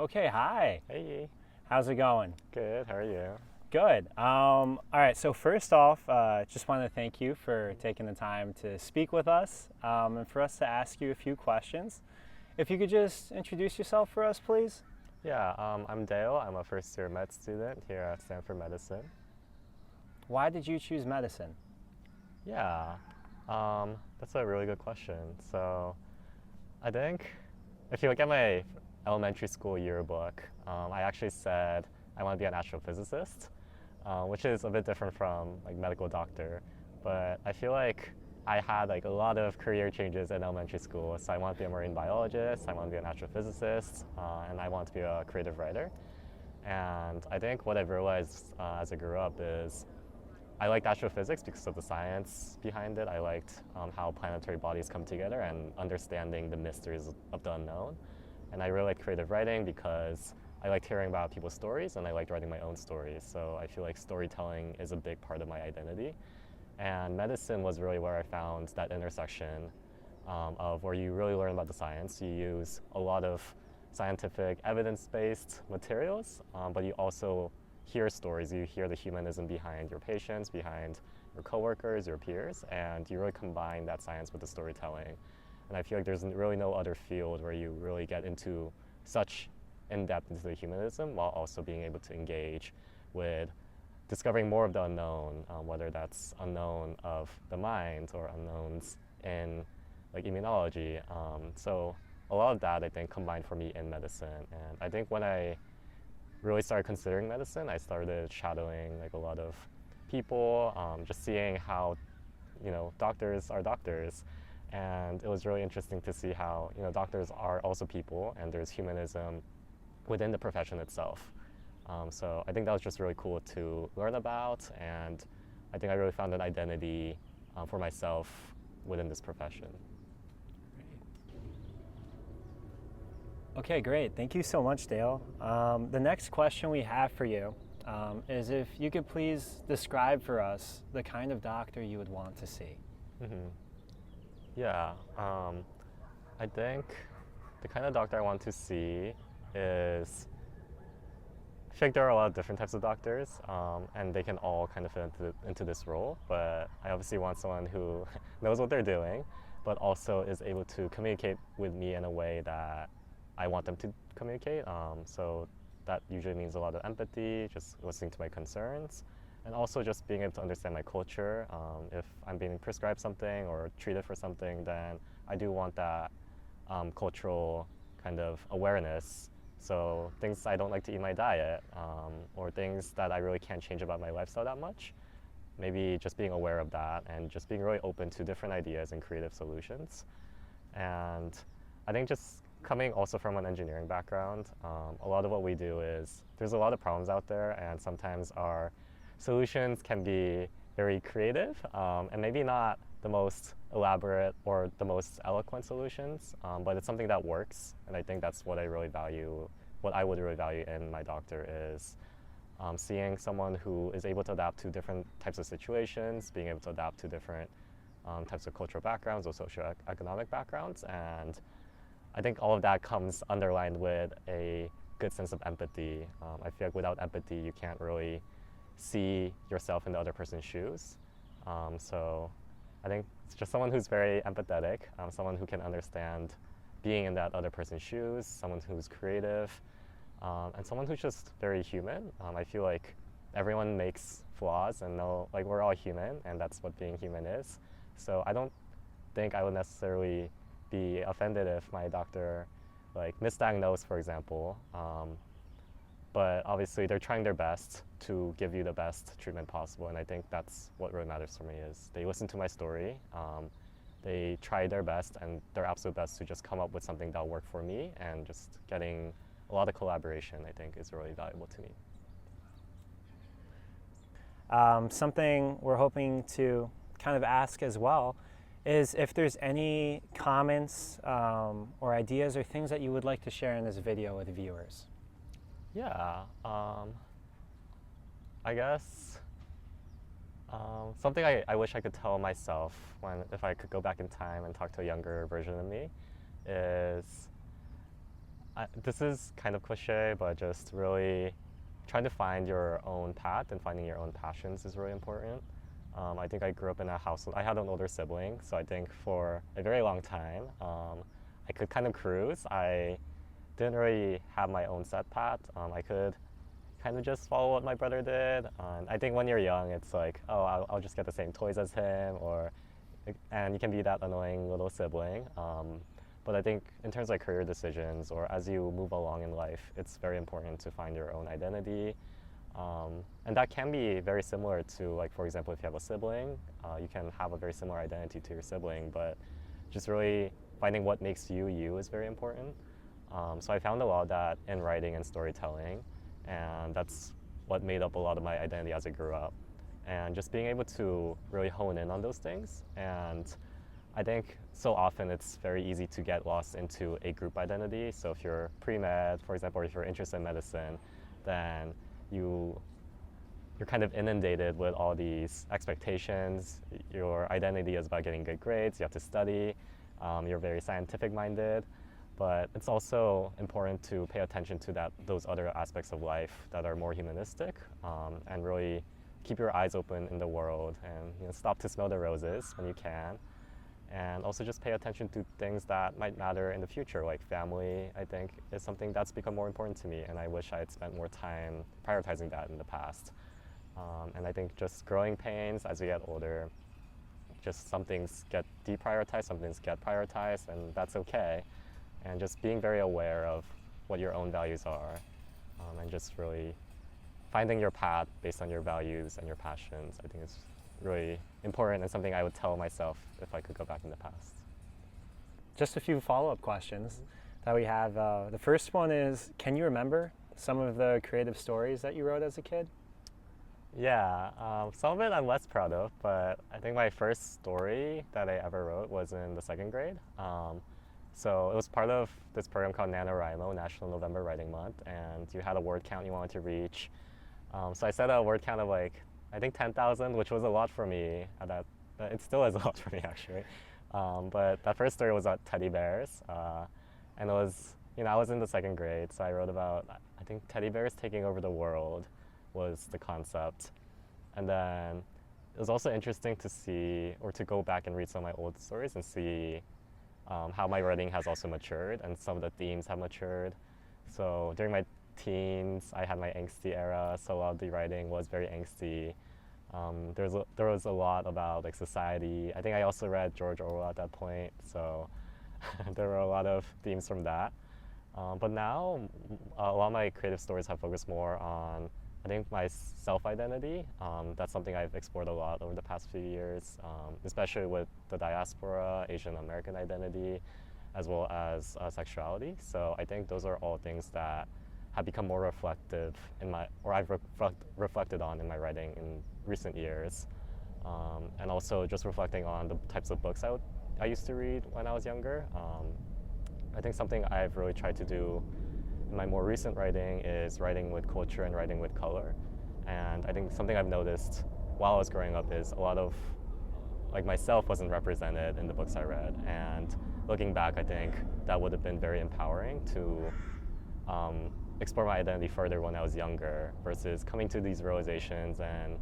Okay, hi. Hey, How's it going? good. How are you? Good. All right, so first off, just want to thank you for taking the time to speak with us and for us to ask you a few questions. If you could just introduce yourself for us, please. Yeah, I'm Dale. I'm a first year med student here at Stanford Medicine. Why did you choose medicine? Yeah, that's a really good question. So, I think if you look at my elementary school yearbook, I actually said I want to be an astrophysicist, which is a bit different from like medical doctor. But I feel like I had like a lot of career changes in elementary school. So I want to be a marine biologist, I want to be an astrophysicist, and I want to be a creative writer. And I think what I've realized as I grew up is I liked astrophysics because of the science behind it. I liked how planetary bodies come together and understanding the mysteries of the unknown. And I really liked creative writing because I liked hearing about people's stories and I liked writing my own stories. So I feel like storytelling is a big part of my identity. And medicine was really where I found that intersection of where you really learn about the science. You use a lot of scientific evidence-based materials, but you also hear stories. You hear the humanism behind your patients, behind your coworkers, your peers, and you really combine that science with the storytelling. And I feel like there's really no other field where you really get into such in-depth into the humanism while also being able to engage with discovering more of the unknown, whether that's unknown of the mind or unknowns in like immunology. So a lot of that I think combined for me in medicine. And I think when I really started considering medicine, I started shadowing like a lot of people, just seeing how doctors are doctors, and it was really interesting to see how doctors are also people, and there's humanism within the profession itself. So I think that was just really cool to learn about, and I think I really found an identity for myself within this profession. Okay, great. Thank you so much, Dale. The next question we have for you is if you could please describe for us the kind of doctor you would want to see. hmm Yeah, I think the kind of doctor I want to see is I feel like there are a lot of different types of doctors, and they can all kind of fit into this role. But I obviously want someone who knows what they're doing, but also is able to communicate with me in a way that I want them to communicate. So that usually means a lot of empathy, just listening to my concerns, and also just being able to understand my culture. If I'm being prescribed something or treated for something, then I do want that cultural kind of awareness. So things I don't like to eat in my diet, or things that I really can't change about my lifestyle that much. Maybe just being aware of that and just being really open to different ideas and creative solutions. And I think just coming also from an engineering background, a lot of what we do is there's a lot of problems out there, and sometimes our solutions can be very creative and maybe not the most elaborate or the most eloquent solutions, but it's something that works. And I think that's what I really value, what I would really value in my doctor is seeing someone who is able to adapt to different types of situations, being able to adapt to different types of cultural backgrounds or socioeconomic backgrounds. And I think all of that comes underlined with a good sense of empathy. I feel like without empathy, you can't really see yourself in the other person's shoes. So I think it's just someone who's very empathetic, someone who can understand being in that other person's shoes, someone who's creative, and someone who's just very human. I feel like everyone makes flaws, and like we're all human, and that's what being human is. So I don't think I would necessarily be offended if my doctor like misdiagnosed, for example. But obviously they're trying their best to give you the best treatment possible, and I think that's what really matters for me is they listen to my story, they try their best and their absolute best to just come up with something that'll work for me, and just getting a lot of collaboration I think is really valuable to me. Something we're hoping to kind of ask as well is if there's any comments or ideas or things that you would like to share in this video with viewers. Yeah, I guess something I wish I could tell myself if I could go back in time and talk to a younger version of me is this is kind of cliche, but just really trying to find your own path and finding your own passions is really important. I think I grew up in a household. I had an older sibling, so I think for a very long time, I could kind of cruise. I didn't really have my own set path. I could kind of just follow what my brother did. I think when you're young, it's like, oh, I'll just get the same toys as him, and you can be that annoying little sibling. But I think in terms of like career decisions or as you move along in life, it's very important to find your own identity. And that can be very similar to, like, for example, if you have a sibling, you can have a very similar identity to your sibling, but just really finding what makes you you is very important. So I found a lot of that in writing and storytelling, and that's what made up a lot of my identity as I grew up. And just being able to really hone in on those things. And I think so often it's very easy to get lost into a group identity. So if you're pre-med, for example, or if you're interested in medicine, then you're kind of inundated with all these expectations. Your identity is about getting good grades, you have to study, you're very scientific minded, but it's also important to pay attention to those other aspects of life that are more humanistic, and really keep your eyes open in the world, and stop to smell the roses when you can. And also just pay attention to things that might matter in the future, like family, I think, is something that's become more important to me, and I wish I had spent more time prioritizing that in the past. And I think just growing pains as we get older, just some things get deprioritized, some things get prioritized, and that's okay. And just being very aware of what your own values are, and just really finding your path based on your values and your passions, I think is really important and something I would tell myself if I could go back in the past. Just a few follow-up questions that we have. The first one is, can you remember some of the creative stories that you wrote as a kid? Yeah, some of it I'm less proud of, but I think my first story that I ever wrote was in the second grade. So it was part of this program called NaNoWriMo, National November Writing Month, and you had a word count you wanted to reach. So I set a word count of like, I think 10,000, which was a lot for me. It still is a lot for me, actually. But that first story was about teddy bears, and it was, I was in the second grade, so I wrote about, I think, teddy bears taking over the world was the concept. And then it was also interesting to see, or to go back and read some of my old stories and see how my writing has also matured and some of the themes have matured. So during my teens, I had my angsty era, so a lot of the writing was very angsty. There was a lot about like society. I think I also read George Orwell at that point, so there were a lot of themes from that. But now, a lot of my creative stories have focused more on, I think, my self-identity. That's something I've explored a lot over the past few years, especially with the diaspora, Asian American identity, as well as sexuality. So I think those are all things that have become more reflective I've reflected on in my writing in recent years. And also just reflecting on the types of books I used to read when I was younger. I think something I've really tried to do in my more recent writing is writing with culture and writing with color. And I think something I've noticed while I was growing up is a lot of like myself wasn't represented in the books I read. And looking back, I think that would have been very empowering to explore my identity further when I was younger, versus coming to these realizations and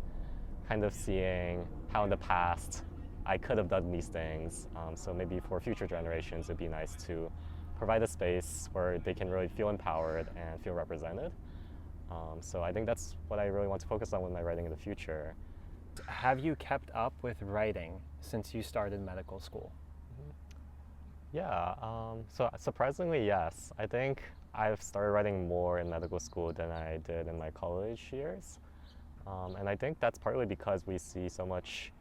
kind of seeing how in the past I could have done these things. So maybe for future generations, it'd be nice to provide a space where they can really feel empowered and feel represented. So I think that's what I really want to focus on with my writing in the future. Have you kept up with writing since you started medical school? Yeah, so surprisingly, yes. I think I've started writing more in medical school than I did in my college years. And I think that's partly because we see so much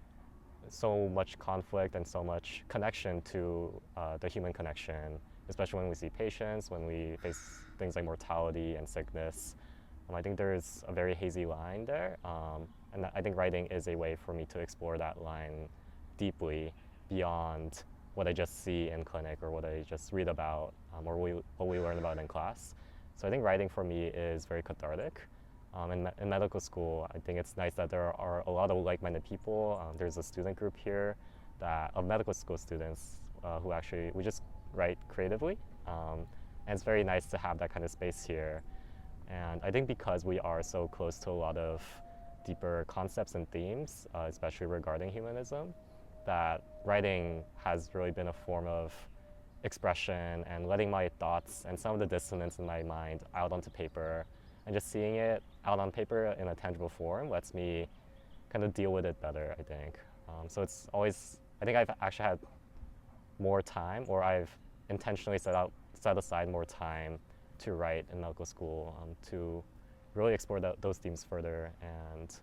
conflict and so much connection to the human connection, especially when we see patients, when we face things like mortality and sickness. I think there's a very hazy line there. And I think writing is a way for me to explore that line deeply beyond what I just see in clinic or what I just read about, or what we learn about in class. So I think writing for me is very cathartic. In medical school, I think it's nice that there are a lot of like-minded people. There's a student group here of medical school students who actually, we just write creatively. And it's very nice to have that kind of space here. And I think because we are so close to a lot of deeper concepts and themes, especially regarding humanism, that writing has really been a form of expression and letting my thoughts and some of the dissonance in my mind out onto paper, and just seeing it out on paper in a tangible form lets me kind of deal with it better, I think. So it's always, I think I've actually had more time, or I've intentionally set aside more time to write in medical school, to really explore those themes further and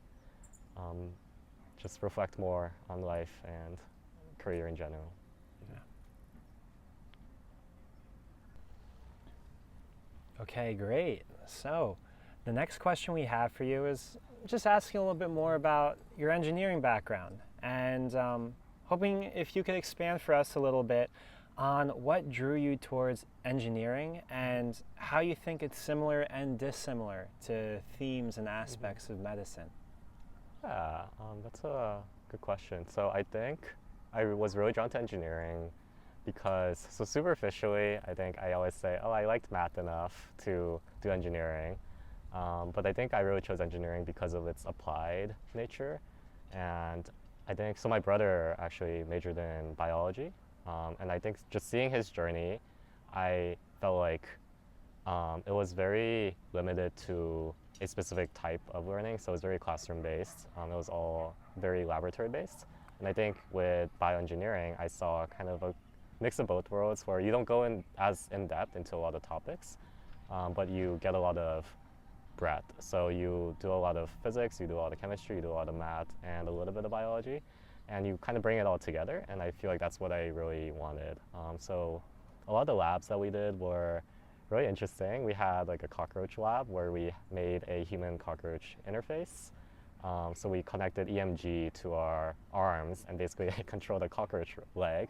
just reflect more on life and career in general. Yeah. Okay, great. So the next question we have for you is just asking a little bit more about your engineering background, and hoping if you could expand for us a little bit on what drew you towards engineering and how you think it's similar and dissimilar to themes and aspects of medicine. Yeah, that's a good question. So I think I was really drawn to engineering because, so superficially, I think I always say, oh, I liked math enough to do engineering. But I think I really chose engineering because of its applied nature. And I think, so my brother actually majored in biology. And I think just seeing his journey, I felt like it was very limited to a specific type of learning. So it was very classroom based. It was all very laboratory based. And I think with bioengineering, I saw kind of a mix of both worlds where you don't go in as in depth into a lot of topics, but you get a lot of breadth. So you do a lot of physics, you do a lot of chemistry, you do a lot of math, and a little bit of biology, and you kind of bring it all together. And I feel like that's what I really wanted. So a lot of the labs that we did were really interesting. We had like a cockroach lab where we made a human cockroach interface. So we connected EMG to our arms and basically controlled a cockroach leg.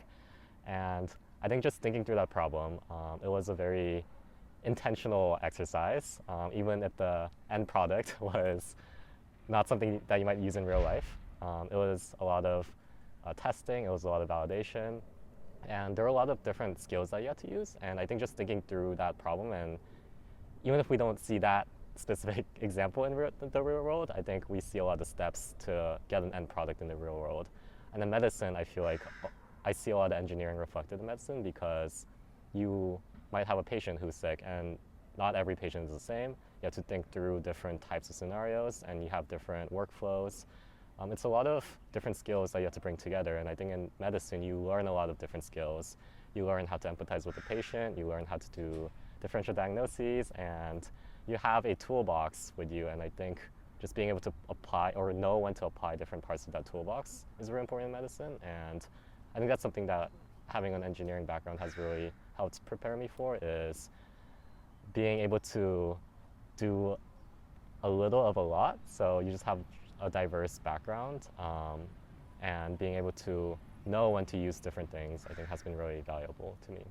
And I think just thinking through that problem, it was a very intentional exercise, even if the end product was not something that you might use in real life. It was a lot of testing, it was a lot of validation, and there were a lot of different skills that you had to use. And I think just thinking through that problem, and even if we don't see that specific example in the real world, I think we see a lot of steps to get an end product in the real world. And in medicine, I feel like I see a lot of engineering reflected in medicine because you might have a patient who's sick, and not every patient is the same. You have to think through different types of scenarios, and you have different workflows. It's a lot of different skills that you have to bring together, and I think in medicine you learn a lot of different skills. You learn how to empathize with the patient, you learn how to do differential diagnoses, and you have a toolbox with you. And I think just being able to apply or know when to apply different parts of that toolbox is very important in medicine. And I think that's something that having an engineering background has really helped prepare me for, is being able to do a little of a lot. So you just have a diverse background, and being able to know when to use different things, I think has been really valuable to me.